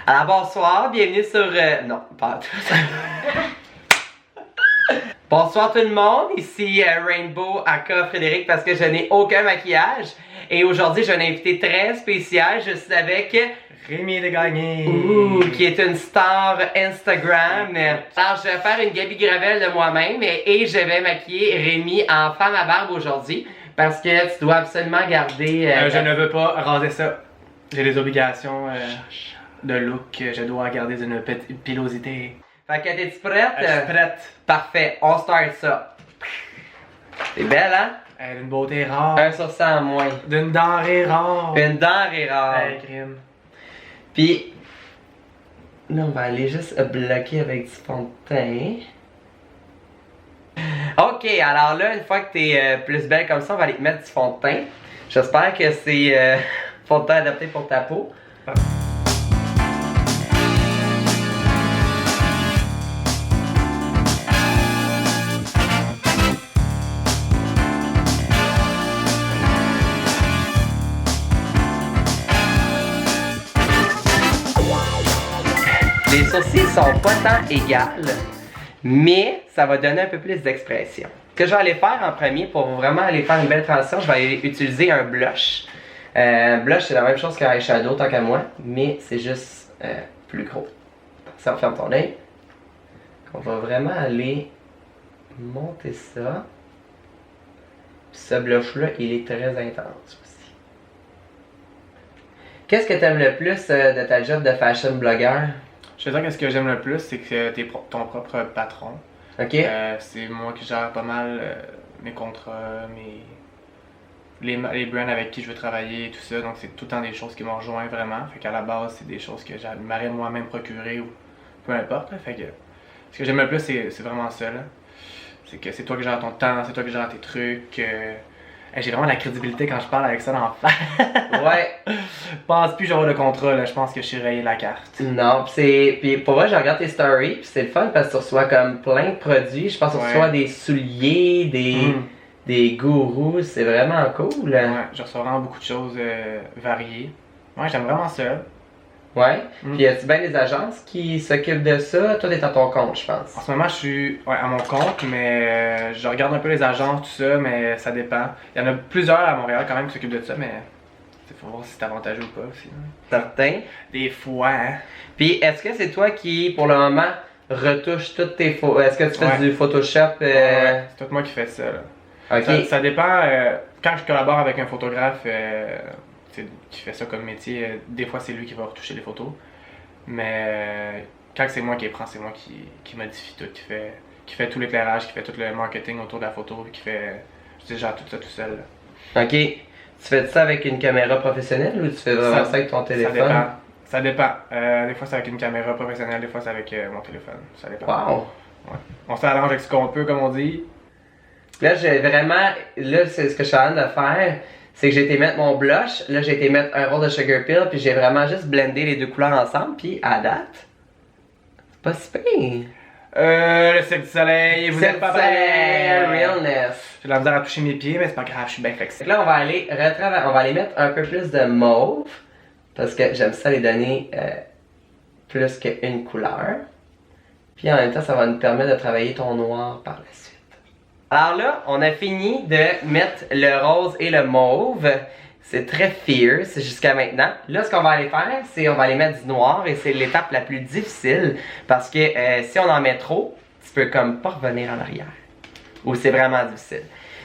Alors bonsoir, bienvenue sur... Non, pas tout. Bonsoir tout le monde, ici Rainbow aka Frédéric parce que je n'ai aucun maquillage. Et aujourd'hui, j'ai un invité très spécial, je suis avec... Rémi Desgagnés, qui est une star Instagram. Alors, je vais faire une Gabi Gravel de moi-même et je vais maquiller Rémi en femme à barbe aujourd'hui parce que tu dois absolument garder... je ne veux pas raser ça. J'ai des obligations de look, je dois garder une pilosité. Fait que t'es-tu prête? Je suis prête. Parfait, on start ça. C'est belle, hein? Elle a une beauté rare. 1 sur 100 en moins. D'une denrée rare. Une denrée rare. Hey, crime. Puis, là, on va aller juste bloquer avec du fond de teint. Ok, alors là, une fois que t'es plus belle comme ça, on va aller te mettre du fond de teint. J'espère que c'est fond de teint adapté pour ta peau. Les sourcils sont pas tant égales, mais ça va donner un peu plus d'expression. Ce que je vais aller faire en premier pour vraiment aller faire une belle transition, je vais aller utiliser un blush. Blush, c'est la même chose qu'un eyeshadow tant qu'à moi, mais c'est juste plus gros. Ça, ferme ton œil. On va vraiment aller monter ça. Puis ce blush-là, il est très intense aussi. Qu'est-ce que tu aimes le plus de ta job de fashion blogueur? Je veux dire que ce que j'aime le plus, c'est que t'es ton propre patron. Ok. C'est moi qui gère pas mal mes contrats, les brands avec qui je veux travailler et tout ça. Donc c'est tout le temps des choses qui m'ont rejoint vraiment. Fait qu'à la base, c'est des choses que j'aimerais moi-même procurer ou peu importe. Là. Fait que ce que j'aime le plus, c'est vraiment ça. C'est que c'est toi qui gères ton temps, c'est toi qui gères tes trucs. J'ai vraiment la crédibilité quand je parle avec ça dans le face. Ouais. Je pense plus que j'aurai le contrat, là. Je pense que je suis rayé la carte. Non, puis pour vrai, je regarde tes stories, puis c'est le fun parce que tu reçois comme plein de produits. Je pense que tu reçois des souliers, des gourous, c'est vraiment cool. Ouais, je reçois vraiment beaucoup de choses variées. Ouais, j'aime vraiment ça. Ouais. Puis y a-tu bien des agences qui s'occupent de ça? Toi, t'es à ton compte, je pense. En ce moment, je suis à mon compte, mais je regarde un peu les agences, tout ça, mais ça dépend. Il y en a plusieurs à Montréal quand même qui s'occupent de ça, mais il faut voir si c'est avantageux ou pas aussi. Certain. Des fois, hein. Puis est-ce que c'est toi qui, pour le moment, retouche toutes tes photos? Est-ce que tu fais du Photoshop? Ouais, c'est tout moi qui fais ça. Là. Ok. Ça dépend. Quand je collabore avec un photographe qui fait ça comme métier, des fois c'est lui qui va retoucher les photos. Mais quand c'est moi qui les prends, c'est moi qui modifie tout, qui fait tout l'éclairage, qui fait tout le marketing autour de la photo, qui fait. Je gère tout ça tout seul. Là. Ok. Tu fais ça avec une caméra professionnelle ou tu fais vraiment ça avec ton téléphone? Ça dépend. Des fois c'est avec une caméra professionnelle, des fois c'est avec mon téléphone. Ça dépend. Wow! Ouais. On s'arrange avec ce qu'on peut, comme on dit. Là, j'ai vraiment. Là, c'est ce que je suis en train de faire. C'est que j'ai été mettre mon blush. Là, j'ai été mettre un roll de Sugar Pill. Puis j'ai vraiment juste blendé les deux couleurs ensemble. Puis à date, c'est pas si pire. Le Cirque du Soleil, vous êtes pas prêts! Realness. J'ai de la misère à toucher mes pieds, mais c'est pas grave, je suis bien flexible. Là, on va aller mettre un peu plus de mauve. Parce que j'aime ça les donner plus qu'une couleur. Puis en même temps, ça va nous permettre de travailler ton noir par la suite. Alors là, on a fini de mettre le rose et le mauve. C'est très fierce jusqu'à maintenant. Là, ce qu'on va aller faire, c'est on va aller mettre du noir et c'est l'étape la plus difficile parce que si on en met trop, tu peux comme pas revenir en arrière. Ou c'est vraiment difficile.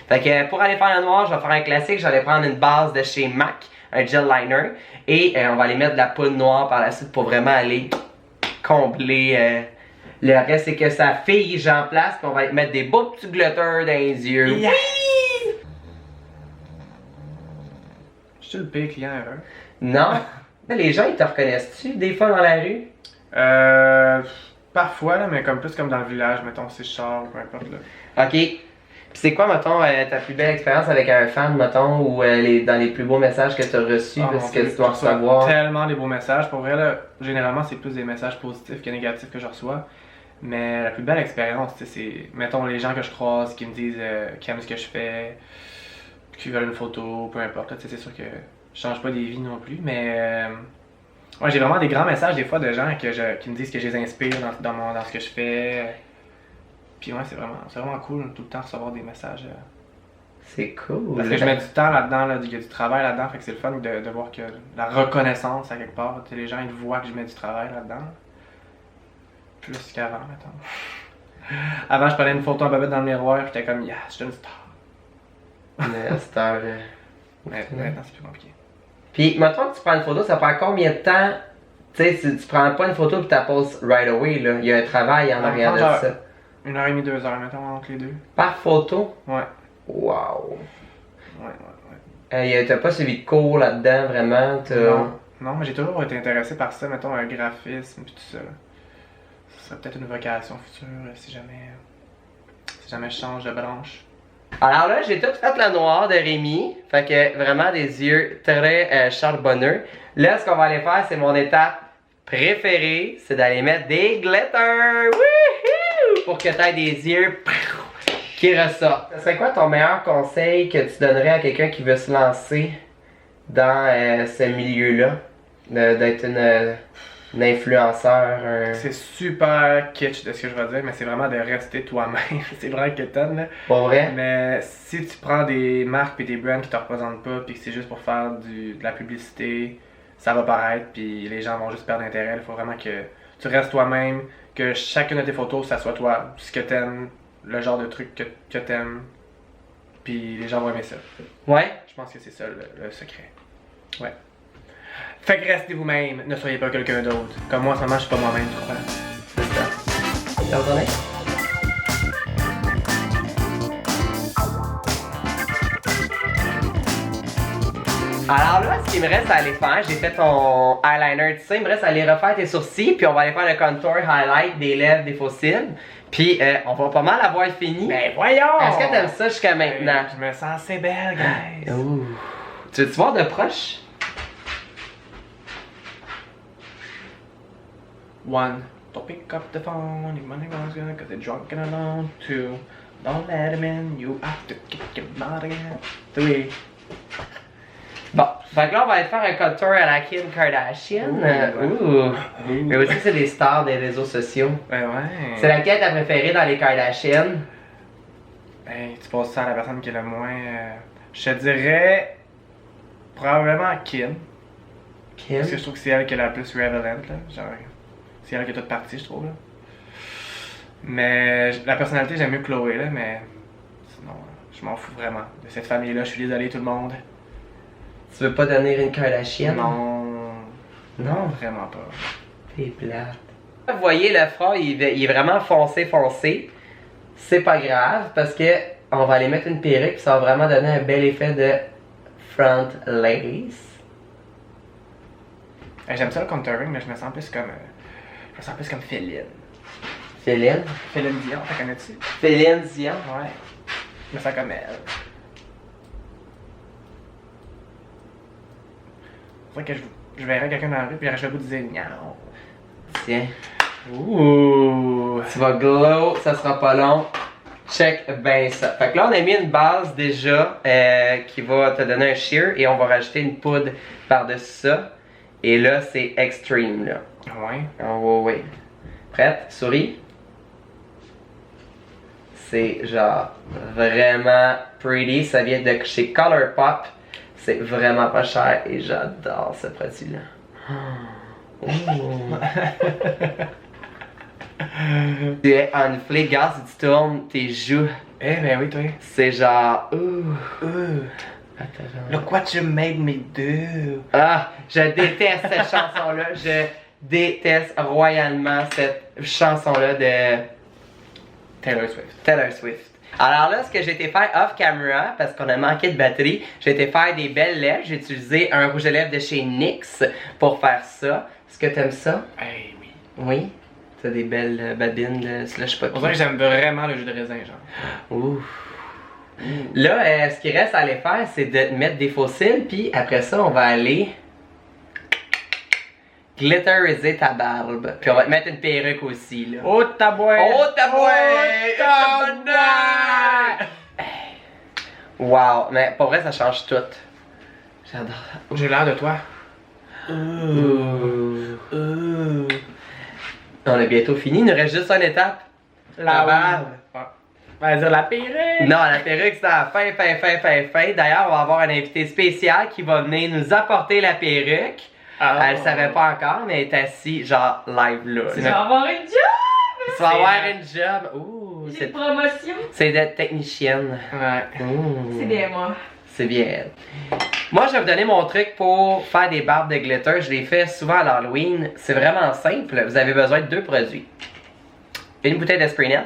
Fait que pour aller faire le noir, je vais faire un classique. Je vais aller prendre une base de chez MAC, un gel liner, et on va aller mettre de la poudre noire par la suite pour vraiment aller combler. Le reste, c'est que ça fige en place, puis on va mettre des beaux petits glitters dans les yeux. Yes! Je suis le pire client heureux. Non? Les gens, ils te reconnaissent-tu des fois dans la rue? Parfois, là, mais plus comme dans le village, mettons, si je sors, peu importe. Là. Ok. Puis c'est quoi, mettons, ta plus belle expérience avec un fan, mettons, ou dans les plus beaux messages que tu as reçus, parce que tu dois recevoir? Tellement des beaux messages. Pour vrai, là, généralement, c'est plus des messages positifs que négatifs que je reçois. Mais la plus belle expérience, c'est, mettons, les gens que je croise qui me disent qu'ils aiment ce que je fais, qui veulent une photo, peu importe. C'est sûr que je change pas des vies non plus, mais Ouais, j'ai vraiment des grands messages des fois de gens qui me disent que je les inspire dans ce que je fais. Puis ouais, c'est vraiment cool tout le temps recevoir des messages. C'est cool. Parce que je mets du temps là-dedans, là, il y a du travail là-dedans, fait que c'est le fun de voir que la reconnaissance à quelque part, tu sais, les gens ils voient que je mets du travail là-dedans. Plus qu'avant, mettons. Avant, je prenais une photo en bobette dans le miroir, j'étais comme, yes, je suis une star. Mais star. Mais maintenant, c'est plus compliqué. Puis, maintenant que tu prends une photo, ça prend combien de temps? Tu sais, si tu prends pas une photo et tu la poses right away, là. Il y a un travail en arrière de ça. 1h30, 2h, mettons, entre les deux. Par photo? Ouais. Wow. Ouais. T'as pas suivi de cours là-dedans, vraiment? Non, mais j'ai toujours été intéressé par ça, mettons, un graphisme et tout ça. Ce serait peut-être une vocation future si jamais je change de branche. Alors là, j'ai tout fait le noir de Rémi. Fait que vraiment des yeux très charbonneux. Là, ce qu'on va aller faire, c'est mon étape préférée. C'est d'aller mettre des glitters. Wouhou! Pour que tu aies des yeux qui ressortent. Ce serait quoi ton meilleur conseil que tu donnerais à quelqu'un qui veut se lancer dans ce milieu-là? D'être une influenceur? C'est super kitsch de ce que je vais dire, mais c'est vraiment de rester toi-même. C'est vraiment quétaine, là. Pas vrai? Mais si tu prends des marques et des brands qui te représentent pas, puis que c'est juste pour faire de la publicité, ça va paraître, puis les gens vont juste perdre intérêt. Il faut vraiment que tu restes toi-même, que chacune de tes photos, ça soit toi, ce que t'aimes, le genre de truc que t'aimes, puis les gens vont aimer ça. Ouais? Je pense que c'est ça le secret. Ouais. Fait que restez vous-même, ne soyez pas quelqu'un d'autre. Comme moi en ce moment, je suis pas moi-même, tu comprends? C'est ça. Bonne journée. Alors là, ce qu'il me reste à aller faire, j'ai fait ton eyeliner, tu sais, il me reste à aller refaire tes sourcils, puis on va aller faire le contour, highlight, des lèvres, des faux cils. Puis on va pas mal avoir fini. Ben voyons! Est-ce que t'aimes ça jusqu'à maintenant? Je me sens assez belle, guys. Ouh. Tu veux-tu voir de proche? One, don't pick up the phone, your money goes good cause they're drunk and alone. Two, don't let him in, you have to kick him out again. Three. Bon, fait que là, on va aller faire un contour à la Kim Kardashian. Ouh. Mais aussi, c'est des stars des réseaux sociaux. Ben ouais. C'est laquelle ta préférée dans les Kardashian? Ben, tu poses ça à la personne qui est le moins. Je te dirais. Probablement Kim. Kim? Parce que je trouve que c'est elle qui est la plus relevant, là. Genre. C'est elle qui est toute partie, je trouve, là. Mais la personnalité, j'aime mieux Chloé, là, mais. Sinon, je m'en fous vraiment de cette famille-là. Je suis désolé, tout le monde. Tu veux pas donner une Kardashian? Non. Non? Vraiment pas. T'es plate. Vous voyez, le front, il est vraiment foncé. C'est pas grave, parce que on va aller mettre une perruque, puis ça va vraiment donner un bel effet de front lace. J'aime ça le contouring, mais je me sens plus comme. Je me sens plus comme Féline. Féline? Féline Dion, t'as connais-tu? Féline Dion? Ouais. Je me sens comme elle. C'est vrai que je verrais quelqu'un dans la rue puis j'aurais le goût de dire miaou. Tiens. Ouh. Tu vas glow, ça sera pas long. Check ben ça. Fait que là, on a mis une base déjà qui va te donner un sheer et on va rajouter une poudre par-dessus ça. Et là, c'est extreme, là. Ouais. Oh, ouais. Prête? Souris. C'est genre vraiment pretty. Ça vient de chez Colourpop. C'est vraiment pas cher et j'adore ce produit-là. Oh. Tu es en flic, gars, si tu tournes tes joues. Eh ben oui, toi. C'est genre. Attends. Look what you made me do. Ah, je déteste cette chanson-là. Je déteste royalement cette chanson-là de Taylor Swift. Alors là, ce que j'ai été faire off-camera, parce qu'on a manqué de batterie, j'ai été faire des belles lèvres. J'ai utilisé un rouge à lèvres de chez NYX pour faire ça. Est-ce que t'aimes ça? Eh oui. Oui? T'as des belles babines de slush puppy. On dirait que j'aime vraiment le jus de raisin, genre. Ouh. Là, ce qui reste à aller faire, c'est de mettre des faux cils, puis après ça, on va aller glitteriser ta barbe. Puis on va te mettre une perruque aussi, là. Oh tabouette! Oh tabouette! Wow, mais pour vrai, ça change tout. J'adore. J'ai l'air de toi. On a bientôt fini, il nous reste juste une étape. La barbe. On va dire la perruque. Non, la perruque, c'est à la fin. D'ailleurs, on va avoir un invité spécial qui va venir nous apporter la perruque. Elle le savait pas encore, mais elle est assise, genre, live là. Tu vas avoir une job! Tu vas avoir une job. Ouh, J'ai une promotion. c'est d'être technicienne. Ouais. C'est bien moi. C'est bien elle. Moi, je vais vous donner mon truc pour faire des barbes de glitter. Je les fais souvent à l'Halloween. C'est vraiment simple. Vous avez besoin de 2 produits. Une bouteille de spray net,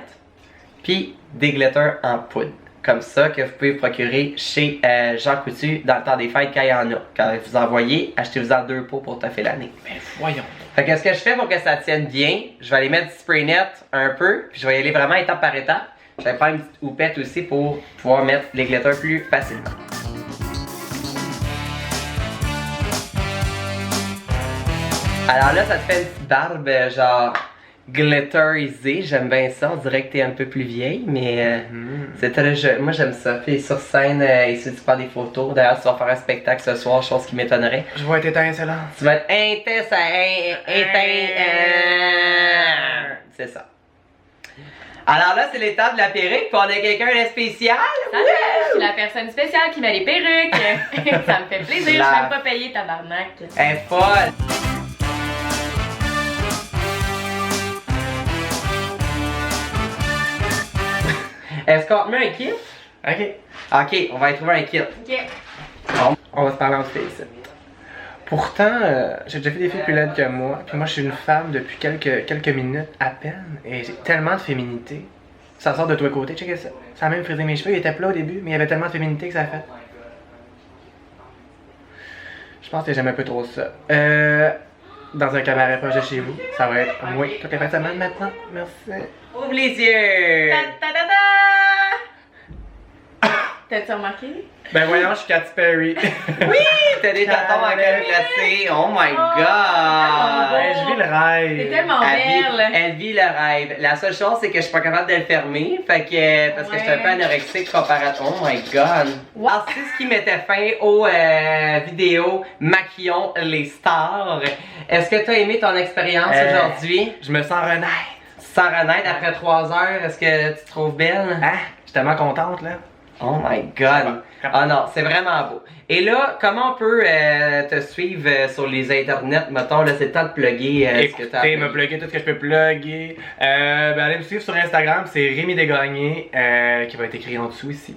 puis des glitters en poudre. Comme ça, que vous pouvez vous procurer chez Jean Coutu dans le temps des fêtes quand il y en a. Quand vous envoyez, achetez-vous-en 2 pots pour toffer l'année. Mais voyons. Fait que ce que je fais pour que ça tienne bien, je vais aller mettre du spray net un peu, puis je vais y aller vraiment étape par étape. Je vais prendre une petite houppette aussi pour pouvoir mettre les glitters plus facilement. Alors là, ça te fait une petite barbe genre glitterisée. J'aime bien ça. On dirait que t'es un peu plus vieille, mais c'est très jeu. Moi, j'aime ça. Puis sur scène, ici, tu prends des photos. D'ailleurs, tu vas faire un spectacle ce soir, chose qui m'étonnerait. Je vais être étincelant. Tu vas être intense, c'est ça. Alors là, c'est l'étape de la perruque, puis on a quelqu'un de spécial. Salut! Je suis la personne spéciale qui met les perruques. Ça me fait plaisir, je suis même pas payée, tabarnak. Elle est folle. Est-ce qu'on te met un kit? Ok. Ok, on va y trouver un kit. Ok. Bon. On va se parler en fait ici. Pourtant, j'ai déjà fait des filles plus laides que moi, puis moi je suis une femme depuis quelques minutes à peine, et j'ai tellement de féminité. Ça sort de tous les côtés, checkez ça. Ça a même frisé mes cheveux, ils étaient plats au début, mais il y avait tellement de féminité que ça a fait. Je pense que j'aime un peu trop ça. Dans un cabaret proche de chez vous, ça va être moi toutes les fins de semaine maintenant. Merci. Ouvre les yeux! Ta ta ta ta! T'as-tu remarqué? Ben voyons, je suis Katy Perry. Oui! T'as des tatons en crème glacée! Oh my god! Ouais, je vis le rêve. T'es tellement Elle vit le rêve. La seule chose, c'est que je suis pas capable de le fermer. Fait que, parce que je suis un peu anorexique comparé à... Oh my god! Wow. Alors, c'est ce qui mettait fin aux vidéos Maquillons les stars. Est-ce que tu as aimé ton expérience aujourd'hui? Je me sens renaître. Sans renaître après 3 heures, est-ce que tu te trouves belle? Hein? Je suis tellement contente là. Oh my god! Ah non, c'est vraiment beau. Et là, comment on peut te suivre sur les internets? Mettons, là, c'est le temps de plugger ce que tu as Écoutez, me plugger tout ce que je peux plugger. Ben, allez me suivre sur Instagram, c'est Rémi Desgagnés, qui va être écrit en dessous ici.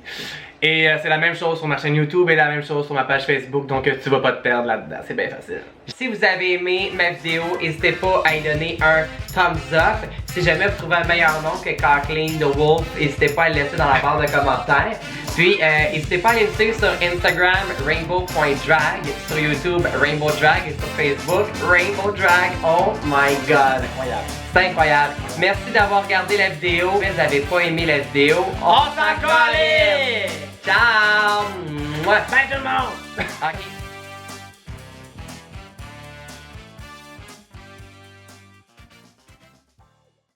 Et c'est la même chose sur ma chaîne YouTube et la même chose sur ma page Facebook, donc tu vas pas te perdre là-dedans, c'est bien facile. Si vous avez aimé ma vidéo, n'hésitez pas à y donner un thumbs up. Si jamais vous trouvez un meilleur nom que Kathleen the Wolf, n'hésitez pas à le laisser dans la barre de commentaires. Puis, n'hésitez pas à aller me suivre sur Instagram, rainbow.drag, sur YouTube, Rainbow Drag, et sur Facebook, Rainbow Drag. Oh my god! Incroyable. C'est incroyable. Merci d'avoir regardé la vidéo. Si vous n'avez pas aimé la vidéo, on s'en calisse! Ciao! Mouah. Bye tout le monde! Ok.